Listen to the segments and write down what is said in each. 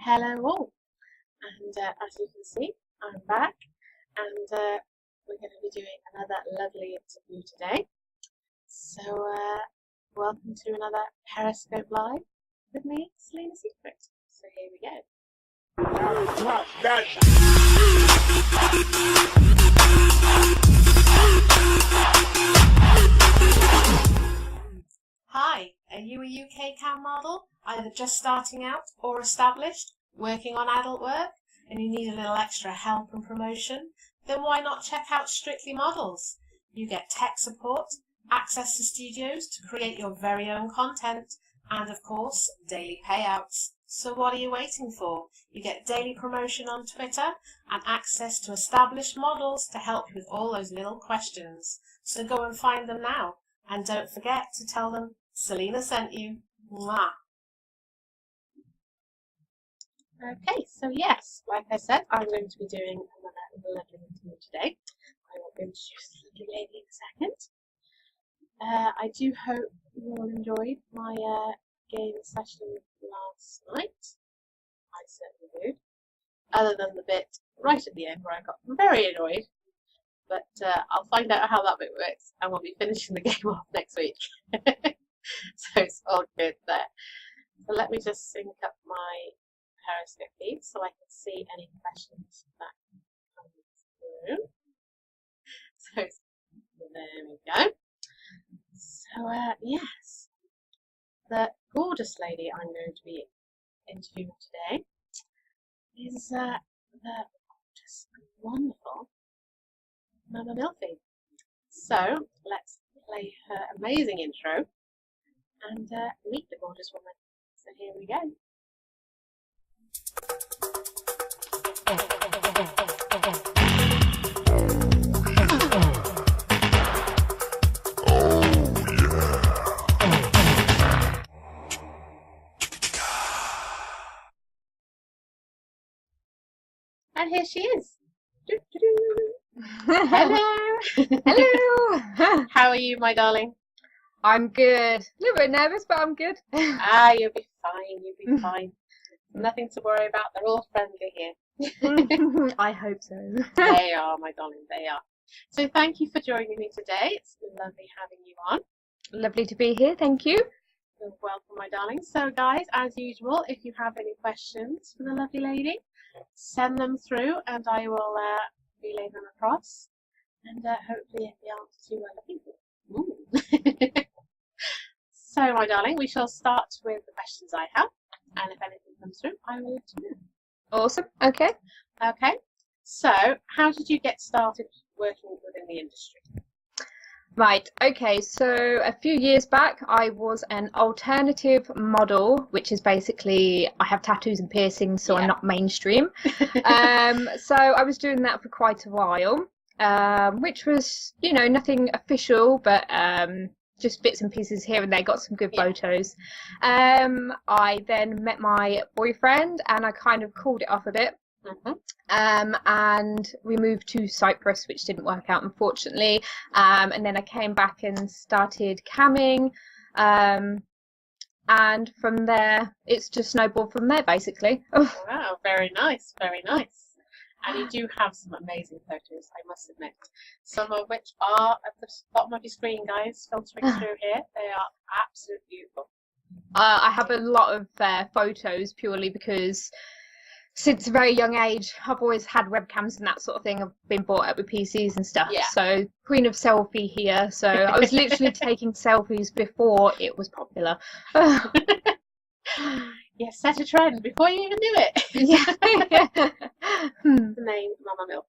Hello all, and as you can see, I'm back, and we're going to be doing another lovely interview today. So, welcome to another Periscope Live with me, Selena Secret. So here we go. Hi, are you a UK cam model, either just starting out or established, working on adult work, and you need a little extra help and promotion? Then why not check out Strictly Models? You get tech support, access to studios to create your very own content, and of course, daily payouts. So what are you waiting for? You get daily promotion on Twitter and access to established models to help you with all those little questions. So go and find them now. And don't forget to tell them Selena sent you. Mwah. Okay, so yes, like I said, I'm going to be doing another lovely interview today. I will introduce the lovely lady in a second. I do hope you all enjoyed my game session last night. I certainly did. Other than the bit right at the end where I got very annoyed. But I'll find out how that bit works, and we'll be finishing the game off next week. So it's all good there. So let me just sync up my Periscope feed so I can see any questions that come through. So there we go. So yes, the gorgeous lady I'm going to be interviewing today is the just wonderful Mama Milfy. So let's play her amazing intro and meet the gorgeous woman. So here we go. And here she is. Hello. Hello. How are you, my darling? I'm good. A little bit nervous, but I'm good. You'll be fine. You'll be fine. Nothing to worry about. They're all friendly here. I hope so. They are, my darling. They are. So thank you for joining me today. It's been lovely having you on. Lovely to be here. Thank you. You're welcome, my darling. So, guys, as usual, if you have any questions for the lovely lady, send them through, and I will relay them across, and hopefully get the answer to other people. So, my darling, we shall start with the questions I have, and if anything comes through, I will let you know. Awesome. Okay. Okay. So, how did you get started working within the industry? Right. Okay. So a few years back, I was an alternative model, which is basically I have tattoos and piercings, so I'm not mainstream. So I was doing that for quite a while, which was, nothing official, but just bits and pieces here and there. Got some good photos. I then met my boyfriend, and I kind of called it off a bit. And we moved to Cyprus, which didn't work out, unfortunately. And then I came back and started camming. And from there, it's just snowballed from there, basically. Wow, very nice, very nice. And you do have some amazing photos, I must admit. Some of which are at the bottom of your screen, guys, filtering through here. They are absolutely beautiful. I have a lot of photos purely because since a very young age, I've always had webcams and that sort of thing. I've been brought up with PCs and stuff. Yeah. So, queen of selfie here. So, I was literally taking selfies before it was popular. Yes, set a trend before you even knew it. Yeah. The name Mama Milfy.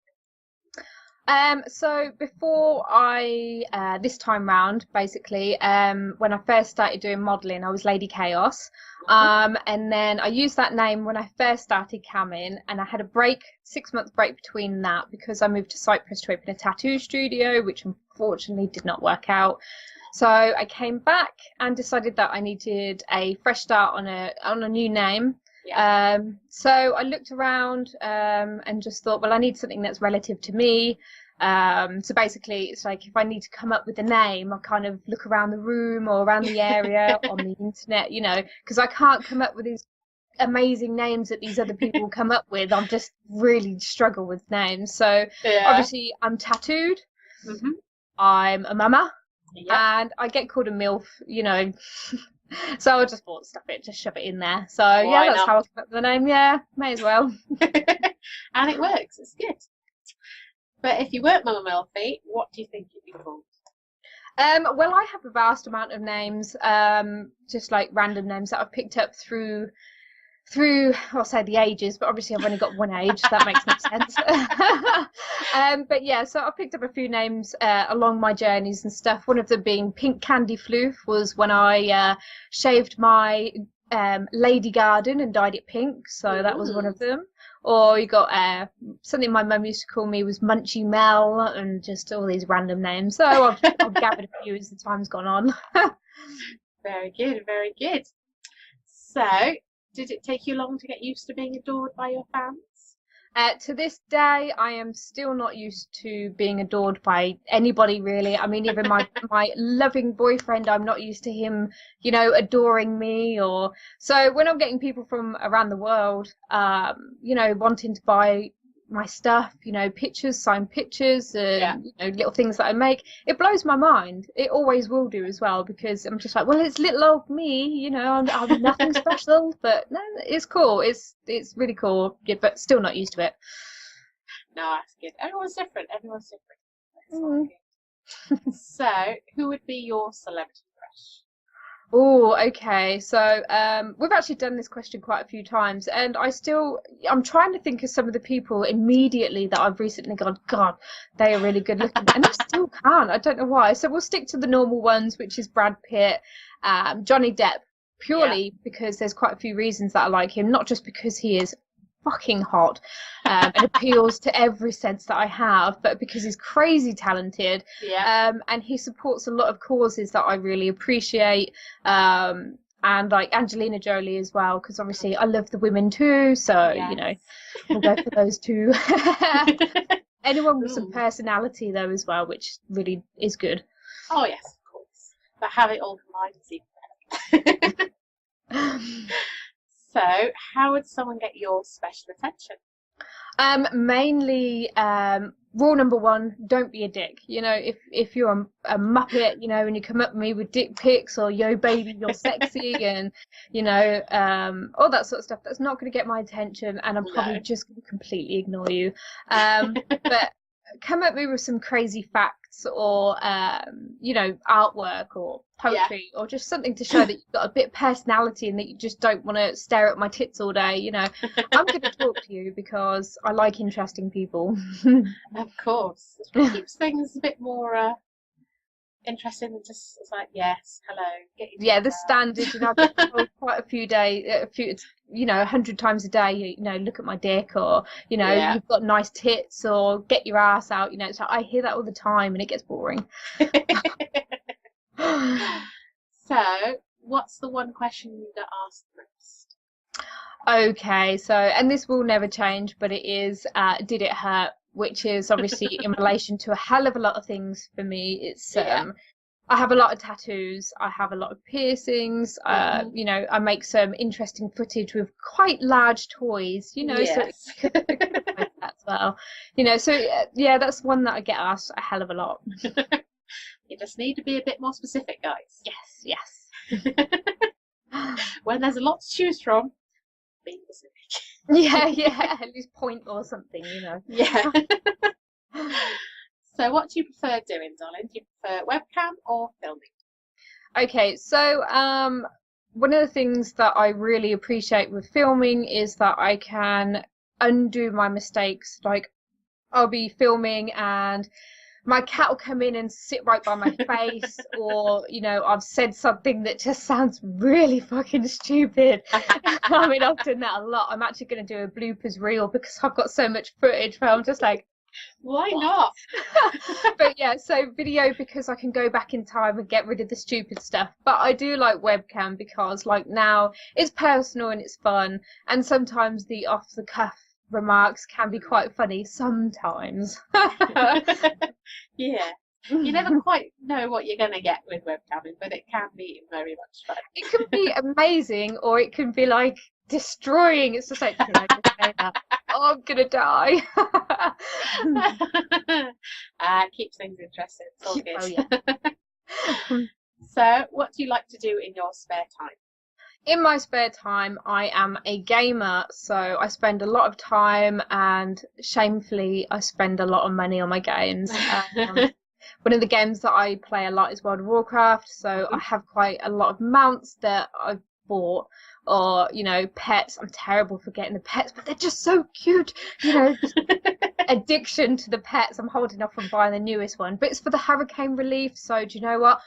So before I, this time round, basically, when I first started doing modelling, I was Lady Chaos. And then I used that name when I first started camming, and I had a 6-month break between that because I moved to Cyprus to open a tattoo studio, which unfortunately did not work out. So I came back and decided that I needed a fresh start on a new name. Yeah. So I looked around and just thought, well, I need something that's relative to me. So basically, it's like if I need to come up with a name, I kind of look around the room or around the area on the internet, because I can't come up with these amazing names that these other people come up with. I'm just really struggle with names. So Yeah. obviously I'm tattooed. Mm-hmm. I'm a mama. Yep. And I get called a MILF, you know. So I just thought, stuff it, just shove it in there. So Why yeah, that's not? how I came up with the name. Yeah, may as well. And it works. It's good. But if you weren't Mama Milfy, what do you think you'd be called? Well, I have a vast amount of names, just like random names that I've picked up through I'll say the ages, but obviously I've only got one age, so that makes no sense. But yeah, so I picked up a few names along my journeys and stuff. One of them being Pink Candy Floof was when I shaved my lady garden and dyed it pink, so that was one of them. Or you got something my mum used to call me was Munchy Mel, and just all these random names. So I've gathered a few as the time's gone on. Very good, very good. So, did it take you long to get used to being adored by your fans? To this day, I am still not used to being adored by anybody, really. I mean, even my loving boyfriend, I'm not used to him, you know, adoring me. Or so when I'm getting people from around the world, you know, wanting to buy my stuff, you know, pictures, signed pictures, you know, little things that I make, it blows my mind. It always will do as well, because I'm just like, well, it's little old me, you know, I'm nothing special, but no, it's cool. It's really cool, but still not used to it. No, that's good. Everyone's different. That's all good. So, who would be your celebrity crush? Oh, okay. So we've actually done this question quite a few times, and I'm trying to think of some of the people immediately that I've recently gone, God, they are really good looking, and I still can't. I don't know why. So we'll stick to the normal ones, which is Brad Pitt, Johnny Depp, purely because there's quite a few reasons that I like him, not just because he is fucking hot and appeals to every sense that I have, but because he's crazy talented, and he supports a lot of causes that I really appreciate, and like Angelina Jolie as well, because obviously I love the women too, so you know, we'll go for those two. Anyone with some personality though as well, which really is good. Oh yes, of course, but have it all combined is even better. So, how would someone get your special attention? Mainly, rule number one, don't be a dick. You know, if you're a muppet, you know, and you come up with me with dick pics or yo baby, you're sexy, and you know, all that sort of stuff, that's not going to get my attention, and I'm probably just going to completely ignore you. But come at me with some crazy facts or you know, artwork or poetry or just something to show that you've got a bit of personality and that you just don't want to stare at my tits all day, you know. I'm going to talk to you because I like interesting people. Of course. It keeps things a bit more interesting than just, it's like, yes, hello, get your the standard, you know, I get told quite a few days, you know, 100 times a day, you know, look at my dick, or, you know, you've got nice tits, or get your ass out, you know. So I hear that all the time and it gets boring. So, what's the one question you get asked most? Okay, so, and this will never change, but it is, did it hurt? Which is obviously in relation to a hell of a lot of things for me. It's, I have a lot of tattoos, I have a lot of piercings, you know, I make some interesting footage with quite large toys, you know, so it could like that as well. You know, so yeah, that's one that I get asked a hell of a lot. You just need to be a bit more specific, guys. Yes. When there's a lot to choose from, be specific. Yeah, at least point or something, you know. Yeah. So what do you prefer doing, darling? Do you prefer webcam or filming? Okay, so one of the things that I really appreciate with filming is that I can undo my mistakes. Like, I'll be filming and my cat will come in and sit right by my face, or, you know, I've said something that just sounds really fucking stupid. I mean, I've done that a lot. I'm actually going to do a bloopers reel because I've got so much footage where I'm just like, why not? But yeah, so video because I can go back in time and get rid of the stupid stuff. But I do like webcam because, like, now it's personal and it's fun, and sometimes the off the cuff remarks can be quite funny sometimes. Yeah, you never quite know what you're going to get with webcamming, but it can be very much fun. It can be amazing, or it can be like destroying. It's just like, did I just say that? Oh, I'm gonna die. Keeps things interesting. It's all good. Oh yeah. So, what do you like to do in your spare time? In my spare time, I am a gamer, so I spend a lot of time, and shamefully, I spend a lot of money on my games. One of the games that I play a lot is World of Warcraft, so I have quite a lot of mounts that I've bought, or, you know, pets. I'm terrible for getting the pets, but they're just so cute, you know. Addiction to the pets. I'm holding off on buying the newest one, but it's for the hurricane relief, so do you know what?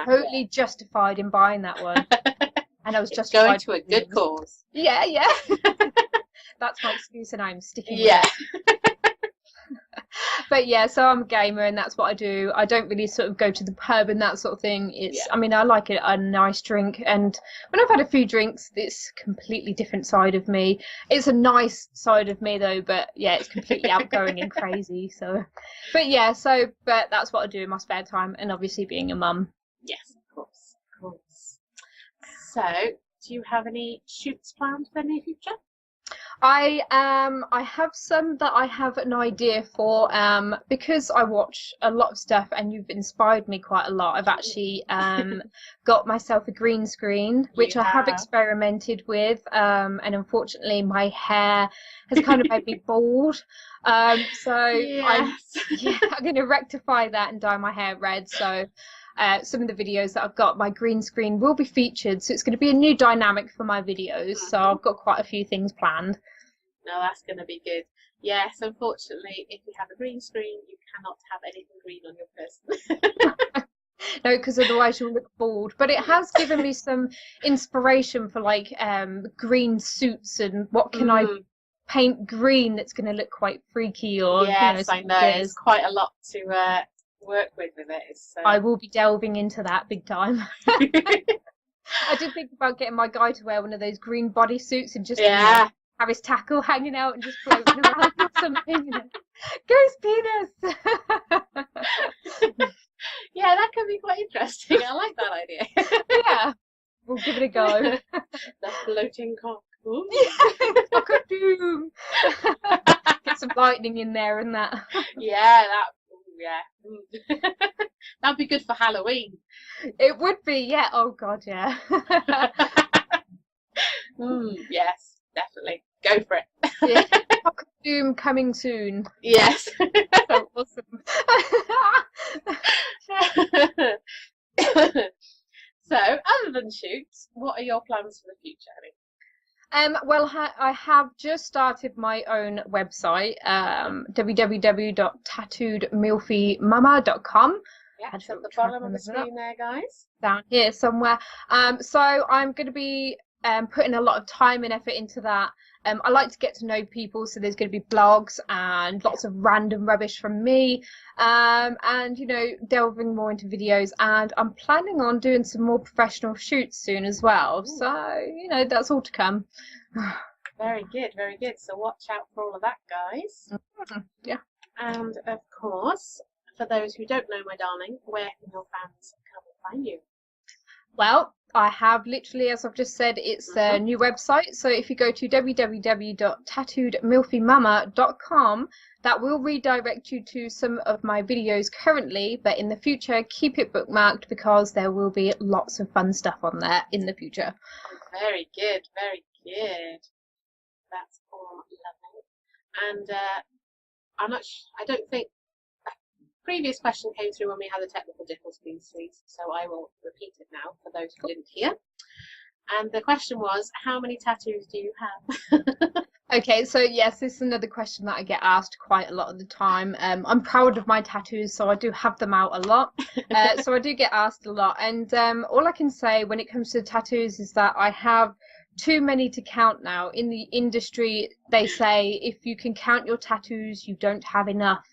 Totally justified in buying that one. And I was just going to a good cause. Yeah. That's my excuse, and I'm sticking with it. But yeah, so I'm a gamer, and that's what I do. I don't really sort of go to the pub and that sort of thing. I mean, I like a nice drink, and when I've had a few drinks, it's a completely different side of me. It's a nice side of me though, but yeah, it's completely outgoing and crazy. So, but that's what I do in my spare time, and obviously being a mum. Yes, of course. So, do you have any shoots planned for the near future? I have some that I have an idea for, because I watch a lot of stuff and you've inspired me quite a lot. I've actually got myself a green screen, which I have experimented with, and unfortunately my hair has kind of made me bald. So yes. I'm going to rectify that and dye my hair red. So some of the videos that I've got, my green screen will be featured, so it's going to be a new dynamic for my videos. So I've got quite a few things planned. No, that's going to be good. Yes, unfortunately, if you have a green screen, you cannot have anything green on your person. No, because otherwise you'll look bald. But it has given me some inspiration for like green suits and what can I paint green that's going to look quite freaky. Or yes, I know. There's quite a lot to work with it. I will be delving into that big time. I did think about getting my guy to wear one of those green bodysuits and just have his tackle hanging out and just floating around or something. Ghost penis! Yeah, that could be quite interesting. I like that idea. Yeah, we'll give it a go. The floating cock. Cock of doom. Get some lightning in there and that. Yeah, that'd be good for Halloween. It would be, yeah. Oh God, yeah. Yes, definitely. Go for it. Yeah. Cock of doom coming soon. Yes. So awesome. So, other than shoots, what are your plans for the future, Annie? Well, I have just started my own website, www.tattooedmilfymama.com. Yeah, it's at the bottom of the screen there, guys. Down here somewhere. So I'm going to be putting a lot of time and effort into that. I like to get to know people, so there's going to be blogs and lots of random rubbish from me, and, you know, delving more into videos, and I'm planning on doing some more professional shoots soon as well. Ooh. So, you know, that's all to come. Very good, very good. So watch out for all of that, guys. Yeah. And, of course, for those who don't know, my darling, where can your fans come and find you? Well, I have literally, as I've just said, it's a new website. So if you go to www.tattooedmilfymama.com, that will redirect you to some of my videos currently, but in the future, keep it bookmarked because there will be lots of fun stuff on there in the future. Very good, very good. That's all lovely. And I don't think previous question came through when we had the technical difficulties, so I will repeat it now for those who didn't hear. And the question was, how many tattoos do you have? Okay, so yes, this is another question that I get asked quite a lot of the time. I'm proud of my tattoos, so I do have them out a lot. So I do get asked a lot. And all I can say when it comes to tattoos is that I have too many to count now. In the industry, they say if you can count your tattoos, you don't have enough.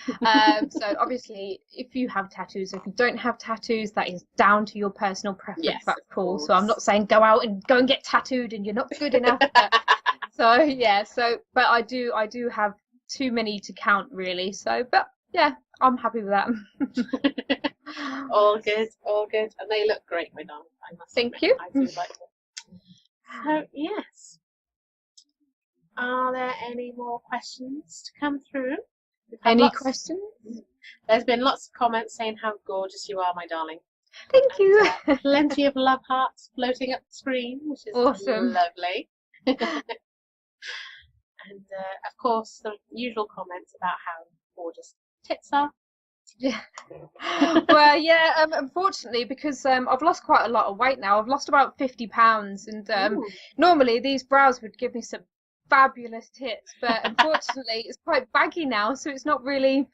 So obviously, if you have tattoos, if you don't have tattoos, that is down to your personal preference. Yes, that's cool. So I'm not saying go out and go and get tattooed and you're not good enough. So yeah, but I do have too many to count really. So, but yeah, I'm happy with that. All good, and they look great, my darling. I must Thank admit, you. I do like them. So yes, Are there any more questions to come through? Any questions? There's been lots of comments saying how gorgeous you are, my darling. Thank you. Plenty of love hearts floating up the screen, which is awesome. Lovely. And of course, the usual comments about how gorgeous tits are. Yeah. Well, yeah. Unfortunately, because I've lost quite a lot of weight now. I've lost about 50 pounds, and normally these brows would give me some fabulous tits, but unfortunately, it's quite baggy now, so it's not really.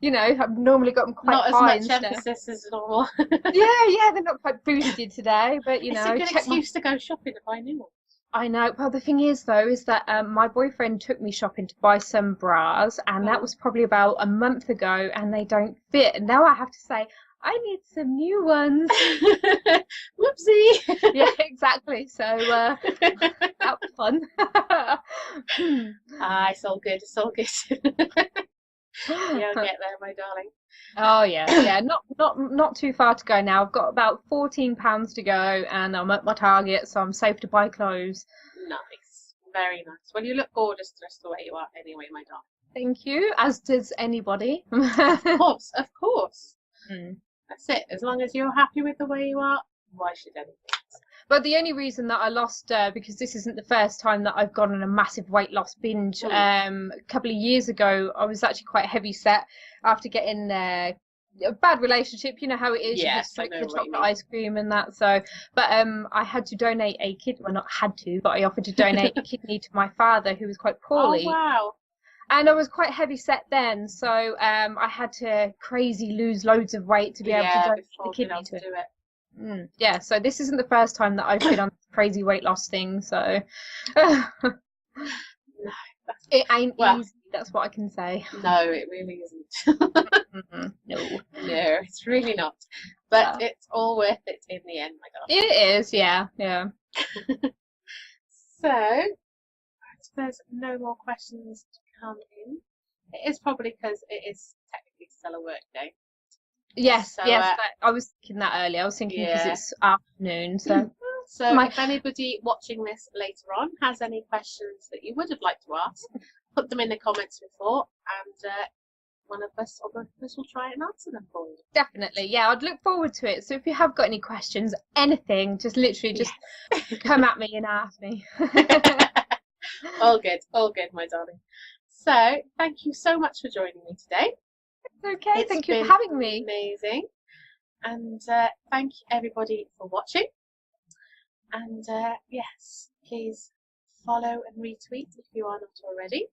I've normally got them quite high. Not as much emphasis as normal. yeah, they're not quite boosted today, but it's a good excuse to go shopping to buy new ones. I know. Well, the thing is, though, is that my boyfriend took me shopping to buy some bras, and that was probably about a month ago, and they don't fit. And now I have to say, I need some new ones. Whoopsie. Yeah, exactly. So that was fun. It's all good. It's all good. You'll get there, my darling. Oh yeah. Not too far to go now. I've got about 14 pounds to go, and I'm at my target, so I'm safe to buy clothes. Nice, very nice. Well, you look gorgeous dressed the way you are, anyway, my darling. Thank you. As does anybody. Of course. That's it. As long as you're happy with the way you are, why should anything else? But the only reason that I lost, because this isn't the first time that I've gone on a massive weight loss binge. A couple of years ago, I was actually quite heavy set after getting a bad relationship. You know how it is. Yes, you just the chocolate ice cream and that. So, but I had to donate a kidney. Well, not had to, but I offered to donate a kidney to my father, who was quite poorly. Oh wow. And I was quite heavy set then, so I had to crazy lose loads of weight to be able to donate the kidney to it. Yeah, so this isn't the first time that I've been on this crazy weight loss thing, so it ain't easy, that's what I can say. No, it really isn't. No, it's really not. But it's all worth it in the end, my darling. It is, yeah. So, if there's no more questions to come in, it is probably because it is technically still a work day. Yes, I was thinking that earlier. I was thinking because it's afternoon. So if anybody watching this later on has any questions that you would have liked to ask, put them in the comments before, and one of us or both of us will try and answer them for you. Definitely, yeah. I'd look forward to it. So if you have got any questions, anything, just come at me and ask me. All good, my darling. So thank you so much for joining me today. Okay, thank you for having me. Amazing. And thank you everybody for watching. And yes, please follow and retweet if you are not already.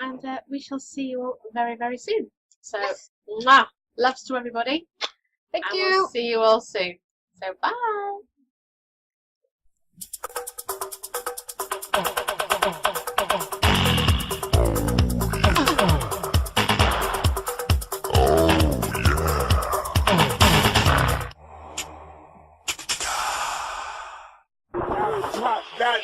And we shall see you all very, very soon. So, loves to everybody. Thank you. We'll see you all soon. So, bye. That